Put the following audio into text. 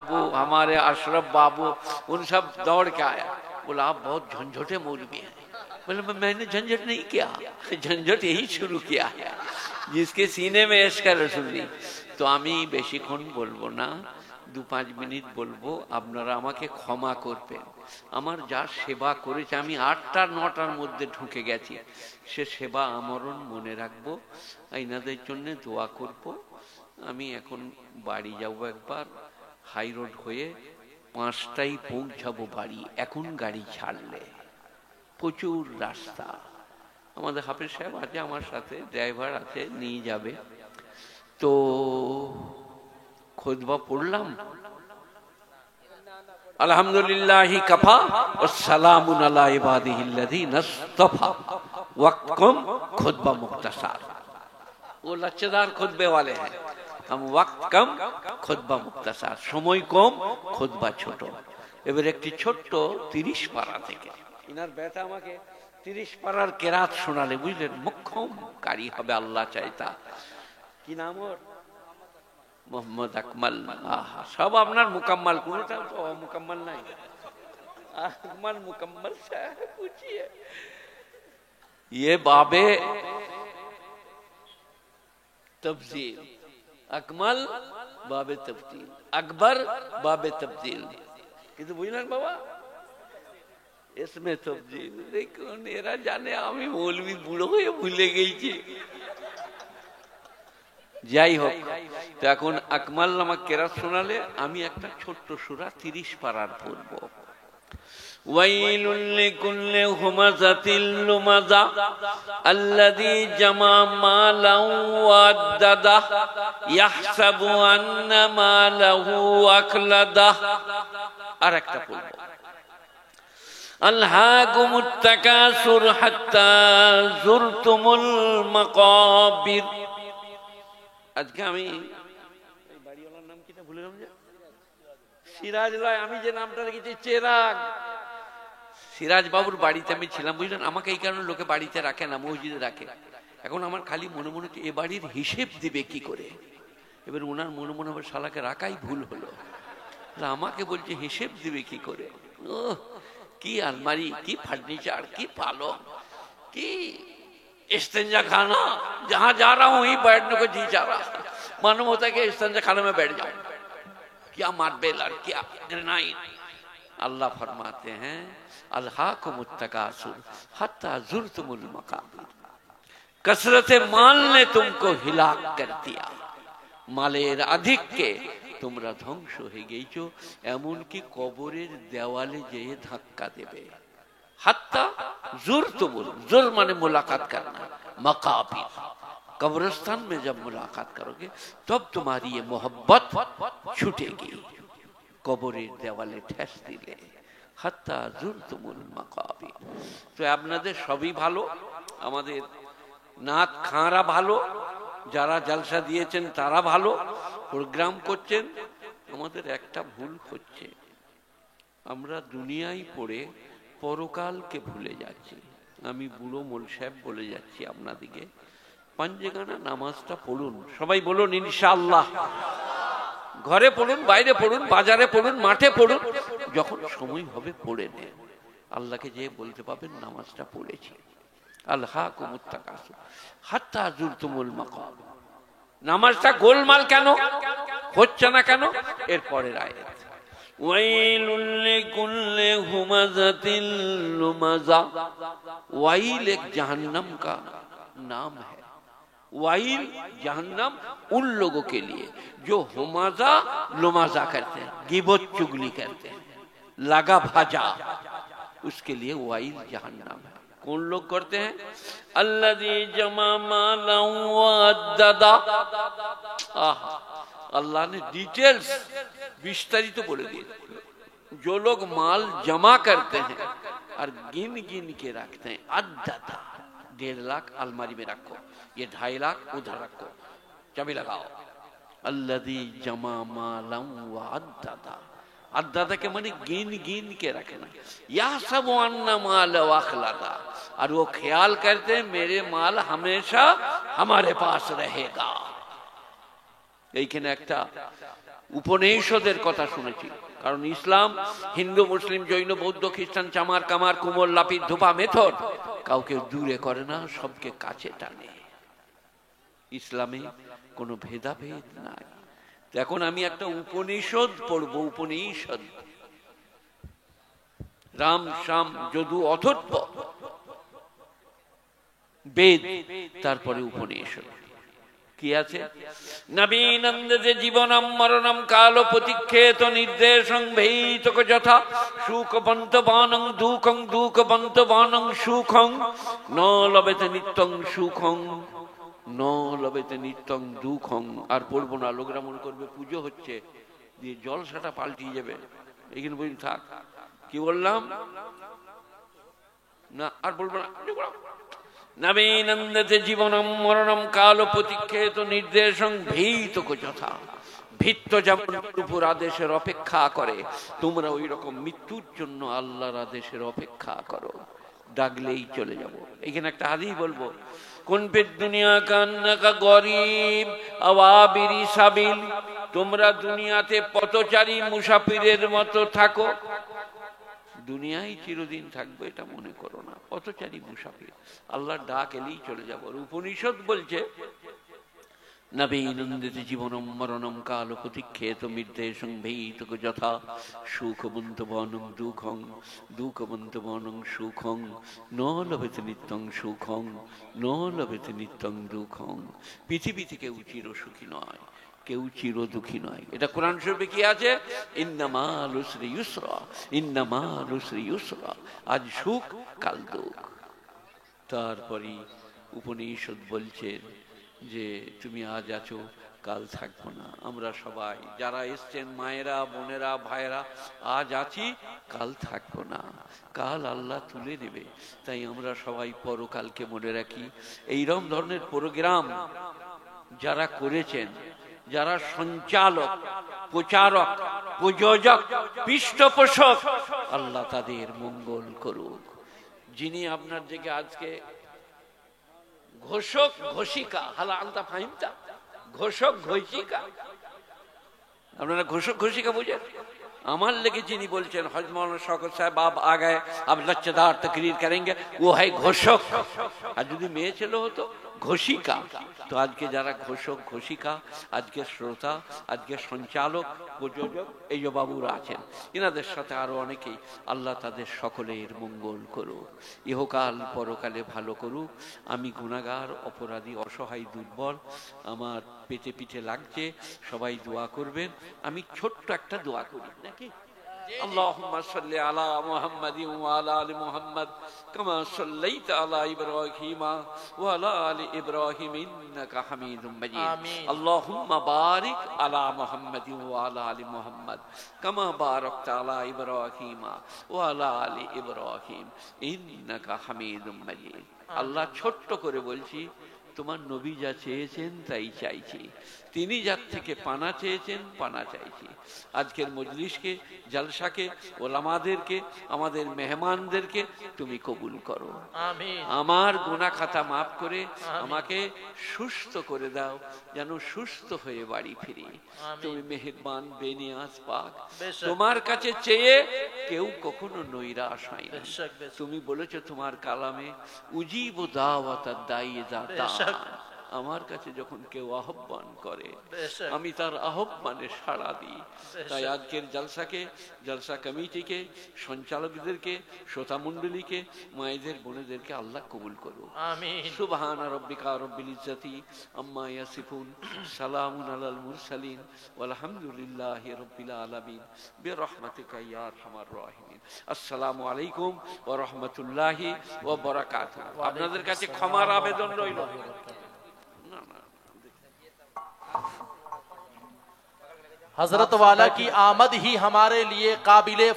वो हमारे अशरफ बाबू उन सब दौड़ के आया, बोला आप बहुत झंझटे मौलवी हैं। बोले मैंने झंझट नहीं किया, झंझट यही शुरू किया है जिसके सीने में इश्क रसूली। तो আমি বেশিক্ষণ বলবো না, 2-5 মিনিট বলবো, আপনারা আমাকে ক্ষমা করবেন। আমার যা সেবা করেছে, আমি 8টা-9টার মধ্যে ঢুকে গেছি, সে সেবা আমরণ মনে রাখবো, এনাদের জন্য দোয়া করব। আমি এখন বাড়ি যাব, একবার হাই রোড হয়ে 5টায় পৌঁছাবো বাড়ি। এখন গাড়ি ছাড়লে প্রচুর রাস্তা। আমাদের হাফেজ সাহেব আছে আমার সাথে, ড্রাইভার আছে, নিয়ে যাবে। তো খুতবা পড়লাম, আলহামদুলিল্লাহি কাফা ওয়া সালামুন আলা ইবাদিহিল্লাযিনা ইসতাফা वक्त कम खुतबा मुख्तसार। वो लच्छेदार खुतबे वाले हैं, हम वक्त कम खुतबा मुख्तसार, समय कम खुतबा ছোট। এবার একটি ছোট্ট 30 পারা থেকে ইনার বেটা আমাকে 30 পারার কেরাত শোনালে, বুঝলেন, মুখ্যম কারি হবে আল্লাহ চাইতা। কি নাম ওর? মোহাম্মদ আকমাল। আহা, সব আপনার মুকাম্মাল, কোনটা তো মুকাম্মাল নাই। আকমাল মুকাম্মাল সাহেব पूछिए। ये बाबे तब्दील, अकमल बाबे तब्दील, अकबर बाबे तब्दील। কিন্তু বুঝলেন বাবা, इसमें तब्दील দেখুন, এরা জানে আমি মৌলবি বুড়ো হয়ে ভুলে গেছি। যাই হোক, তো এখন আকমাল নামক কেরাত শোনালে আমি একটা ছোট্ট সূরা 30 পারার পড়বো। ويل لكل همزة لمزة الذي جمع مالا وعدده يحسب أن ماله أخلده। আরেকটা পড়ব, ألهاكم التكاثر حتى زرتم المقابر। আজকে আমি বাড়িওয়ালার নাম কিটা ভুলে গেলাম, যে সিরাজ লয়, আমি যে নামটা রেখেছি চেরাগ। সিরাজ বাবুর বাড়িতে আমি ছিলাম, বুঝলেন। আমাকে এই কারণে লোকে বাড়িতে রাখে না, মসজিদে রাখে। এখন আমার খালি মনে মনে এ বাড়ির হিসেব দিবে কি করে। এবার ওনার মনে মনে আবার শালাকে রাখাই ভুল হলো, আমাকে বলছে হিসেব দিবে কি করে। ও কি আলমারি, কি ফার্নিচার, কি पालंग, কি इस्तेंजा खाना, जहां जा रहा हूं वहीं बैठने को जी जा रहा। मालूम होता है कि इस्तेंजा खाने में बैठ जाओ, क्या मार्बल और क्या ग्रेनाइट। अल्लाह फरमाते हैं अलहाकुमुत तकासुर हत्ता जुरतुमुल मकाबिर। कसरत माल ने तुमको हिलाक कर दिया, মালের আধিক্যে তোমরা ধ্বংস হয়ে গেছো, এমনকি কবরের দেওয়ালে যেয়ে ধাক্কা দেবে। हत्ता जुरतुमुल, जुर माने मुलाकात करना, मकाबिर कब्रिस्तान में जब मुलाकात करोगे तब तुम्हारी ये मोहब्बत छूटेगी। কবরের দেওয়ালে ঠেস দিলে, हत्ता जुरतुमुल मकाबिर। তো আপনাদের সবই ভালো, আমাদের নাত খাঁরা ভালো, যারা জলসা দিয়েছেন তারা ভালো, প্রোগ্রাম করছেন। আমাদের একটা ভুল হচ্ছে, আমরা দুনিয়ায় পড়ে পরকালকে ভুলে যাচ্ছি। আমি বুড়ো মোল সাহেব বলে যাচ্ছি আপনাদিকে, পাঞ্জেগানা নামাজটা পড়ুন, সবাই বলুন ইনশাআল্লাহ। ঘরে পড়ুন, বাইরে পড়ুন, বাজারে পড়ুন, মাঠে পড়ুন, যখন সময় হবে পড়ে নেন। আল্লাহকে যে বলতে পাবেন নামাজটা পড়েছি। আলহাকুমুত তাকাসুর হাত্তা জুরতুমুল মাকাবির। নামাজটা গোলমাল কেন হচ্ছে না কেন? এর পরের আয়াত, ওয়াইলুল লিকুল্লি হুমাযাতিল লুমাযা। वाइल एक जहन्नम का नाम है। वाइल जहन्नम उन लोगों के लिए जो हुमाजा लुमाजा करते हैं, गिबत चुगली करते हैं, लगा भाजा, उसके लिए वाइल जहन्नम है। कौन लोग करते हैं? अल्लज़ी जमा माला व अद्ददा। अल्लाह ने डिटेल्स विस्तारित बोले दिए। जो लोग माल जमा करते हैं और गिन गिन के रखते हैं, अद्ददा 1.5 लाख अलमारी में रखो, ये 2.5 लाख उधर रखो, चाबी लगाओ। अल्लज़ी जमा माला व अद्ददा, अद्ददा के माने गिन गिन के रखना। या सब अन्ना माल अखलदा, और वो ख्याल करते हैं मेरे माल हमेशा हमारे पास रहेगा। এইখানে একটা উপনিষদের কথা শুনেছি। কারণ ইসলাম হিন্দু মুসলিম জৈন বৌদ্ধ খ্রিস্টান চামার কামার কুমোর লাপির ধোপা মেথড কাউকে দূরে করে না, সবকে কাছে টানে। ইসলামে কোনো ভেদাভেদ নাই। এখন আমি একটা উপনিষদ পড়বো, উপনিষদ, রাম শ্যাম যদু অথর্ব বেদ, তারপরে উপনিষদ কি আছে? নবীনন্দতে জীবনম মরণম কাল প্রতিক্ষেত নির্দেশং ভেইতক যথা সুখবন্ত বানং দুঃখং দুঃখবন্ত বানং সুখং ন লবেতে নিত্যং সুখং ন লবেতে নিত্যং দুঃখং। আর পড়বো না, লোকরা মনে করবে পুজো হচ্ছে, দিয়ে জলসাটা পাল্টিয়ে যাবে। এখানে বলি থাক, কি বললাম না, আর বলবো না। নবীনন্দতে জীবনম মরণম কাল প্রতিক্ষেত নির্দেশং ভীতক যথা। ভিত্ত যেমন উপর আদেশের অপেক্ষা করে, তোমরা ওই রকম মৃত্যুর জন্য আল্লাহর আদেশের অপেক্ষা করো, ডাকলেই চলে যাব। এখানে একটা হাদিস বলবো, কোন পেট দুনিয়া কান্নাকা গরিব আওয়াবিরি সাবিল, তোমরা দুনিয়াতে পথচারী মুসাফিরের মতো থাকো। দুনিয়ায় চিরদিন থাকবে এটা মনে করো না, পথচারী মুসাফির, আল্লাহর ডাক এলেই চলে যাব। উপনিষদ বলছে নবীনন্দিত জীবনম মরণম কাল প্রতিক্ষেত নির্দেশং ভীতক যথা সুখবন্ত বনং দুঃখং দুঃখবন্ত বনং সুখং ন লভেতে নিত্যং সুখং ন লভেতে নিত্যং দুঃখং। পৃথিবীতে কেউ চির সুখী নয়, কেউ চির দুঃখী নয়। এটা কোরআন শরীফে কি আছে? ইন্নামাল উসরি ইউসরা, ইন্নামাল উসরি ইউসরা। আজ সুখ কাল দুঃখ। তারপরে উপনিষদ বলছেন যে তুমি আজ আছো কাল থাকবো না। আমরা সবাই যারা এসছেন, মায়েরা বোনেরা ভাইয়েরা, আজ আছি কাল থাকবো না, কাল আল্লাহ তুলে নেবে। তাই আমরা সবাই পরকালকে মনে রাখি। এইরকম ধরনের প্রোগ্রাম যারা করেছেন, যারা সঞ্চালক, প্রচারক, প্রযোজক, পৃষ্ঠপোষক, আল্লাহ তাদের মঙ্গল করুক। যিনি আপনার দিকে আজকে ঘোষক ঘোষিকা, হালা আনতা ফাহিমতা, ঘোষক ঘোষিকা, আপনারা ঘোষক ঘোষিকা বুঝেন? আমার লেগে যিনি বলছেন হযরত মাওলানা শওকত সাহেব আপ আ গয়ে, আব লচ্ছেদার তকরীর করেंगे, वो है ঘোষক। আর যদি মেয়ে ছেলে হতো ঘোষিকা। তো আজকে যারা ঘোষক ঘোষিকা, আজকে শ্রোতা, আজকে সঞ্চালক প্রযোজক, এই যে বাবুরা আছেন, এনাদের সাথে আরো অনেকেই, আল্লাহ তাদের সকলের মঙ্গল করুক, ইহকাল পরকালে ভালো করুক। আমি গুনাহগার, অপরাধী, অসহায়, দুর্বল, আমার পেটে পিঠে লাগছে, সবাই দোয়া করবেন। আমি ছোট্ট একটা দোয়া করি নাকি? আল্লাহুম্মা সাল্লি আলা মুহাম্মাদিন ওয়া আলা আলি মুহাম্মাদ কামা সাল্লাইতা আলা ইব্রাহিম ওয়া আলা আলি ইব্রাহিম ইন্নাকা হামিদুম মাজিদ। আল্লাহুম্মা বারিক আলা মুহাম্মাদিন ওয়া আলা আলি মুহাম্মাদ কামা বারাকতা আলা ইব্রাহিম ওয়া আলা আলি ইব্রাহিম ইন্নাকা হামিদুম মাজিদ। আল্লাহ, ছোট্ট করে বলছি, তোমার নবী যা চেয়েছেন তাই চাইছি, তিনি যার থেকে পানা চেয়েছেন পানা চাইছি। আজকের মজলিসকে, জলসাকে, ওলামাদেরকে, আমাদের মেহমানদেরকে তুমি কবুল করো। আমার গুনাহ খাতা মাফ করে আমাকে সুস্থ করে দাও, যেন সুস্থ হয়ে বাড়ি ফিরি। তুমি মেহেরবান, বেনিয়াজ, পাক। তোমার কাছে চেয়ে কেউ কখনো নৈরাশ হয় না। তুমি বলেছো তোমার কালামে, উজিব দাওয়াতাদ দাঈ ইযা দাআন। আমার কাছে যখন কেউ আহ্বান করে আমি তার আহ্বানে সাড়া দিই। তাই আজকের জলসাকে, জলসা কমিটিকে, সঞ্চালকদেরকে, শ্রোতা মণ্ডলীকে, মায়েদের বোনেদেরকে আল্লাহ কবুল করুন। আমিন। সুবহানা রাব্বিকা রাব্বিল ইজ্জাতি আম্মা ইয়াসিফুন, সালামুন আলাল মুরসালিন, ওয়ালহামদুলিল্লাহি রাব্বিল আলামিন, বিরহমাতিকা ইয়া আরহামার রাহিমিন। আসসালামু আলাইকুম ওয়া রাহমাতুল্লাহি ওয়া বারাকাতুহু। আপনাদের কাছে ক্ষমার আবেদন রইল। हजरत वाला की आमद ही हमारे लिए काबिले